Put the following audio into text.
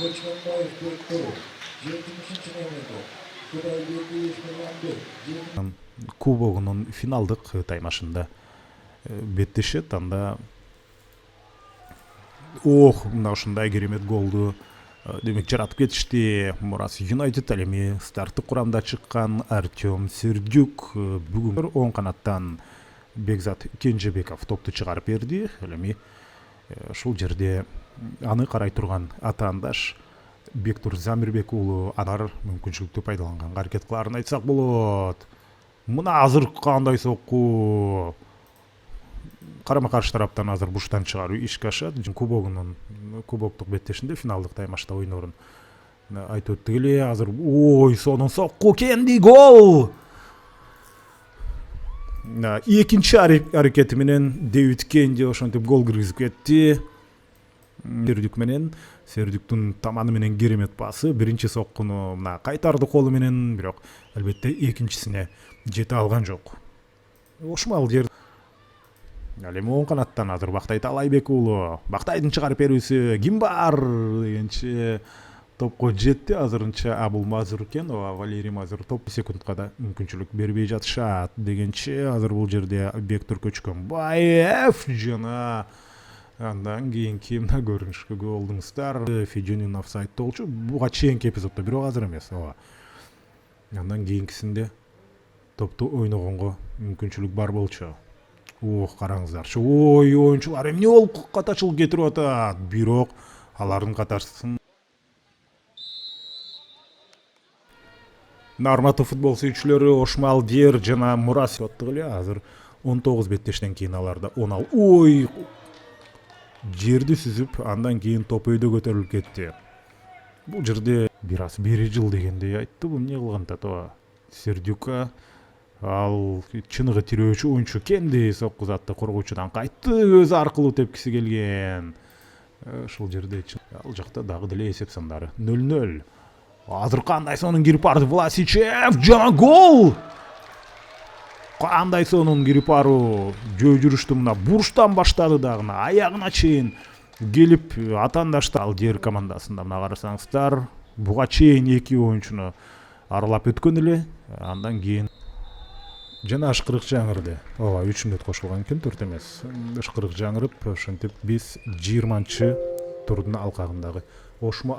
Көчмөнбаев Бектур 70-номерде. Кудайбек Ишмурамбек кубогунун финалдык таймашында беттешет. Анда мына ушундай керемет голду демек жаратып кетишти. Мурас Юнайтед ал эми старттык курамда чыккан Артем Сердюк бүгүн оң канаттан Бекзат Кенжебеков топту чыгарып берди. Ал эми ушул жерде аны карай турган атаандаш Бектур Замирбек уулу анар мүмкүнчүлүктү пайдаланганга аракет кыларын айтсак болот. Мына азыр кандай сокку карама каршы тараптан азыр буштан чыгаруу ишке ашат. Кубоктук беттешинде финалдык таймашта ойнорун айтып өттүк эле. Азыр сонун сокку, кенди гол. Экинчи аракети менен Дэвид Кенди ошентип гол киргизип кетти. Сердюк менен Сердюктун таманы менен керемет пасы. Биринчи соккуну мына кайтарды колу менен, бирок албетте экинчисине жете алган жок. Ошмал жер ал эми оң канаттан азыр Бактай Талайбек уулу. Бактайдын чыгарып берүүсү ким бар дегенче топко жетти. Азырынча Абул Мазур экен, Валерий Мазур топ секундка да мүмкүнчүлүк бербей жатышат дегенче азыр бул жерде Бектур Көчкөнбаев жана андан кийинки мына көрүнүшкө болдуңуздар. Федюнин офсайд болчу. Буга чейинки эпизоддо, бирок азыр эмес. Андан кийинкисинде топту ойногонго мүмкүнчүлүк бар болчу. Караңыздарчы. Оюнчулар эмне болуп катачылык кетирип атат. Бирок алардын катарсын Нарматов футбол сүйүүчүлөрү Ошмал Дер жана Мурас оттук эле. Азыр 19 беттештен кийин аларда 10 жерди сүзүп, андан кийин топ өйдө көтөрүлүп кетти. Бул жерде бир жыл дегендей айтты. Бул эмне кылган тато Сердюка ал чыныгы тирөөчү оюнчу Кенди соккузатты, коргоочудан кайтты, өзү аркылуу тепкиси келген. Ушул жерде ал жакта дагы деле эсеп сандары 0-0. Азыр кандай сонун кирип барды Власичев жана гол! Кандай сонун кирип баруу. Жөө жүрүштү мына бурчтан баштады дагы, аягына чейин келип атаандаштар ал жер командасында мына карасаңыздар. Буга чейин 2 оюнчуну аралап өткөн эле. Андан кийин жана ышкырык жаңырды. 3 мүнөт кошулган экен, 4 эмес. Ышкырык жаңырып, ошентип биз 20-турдун алкагындагы Ошмо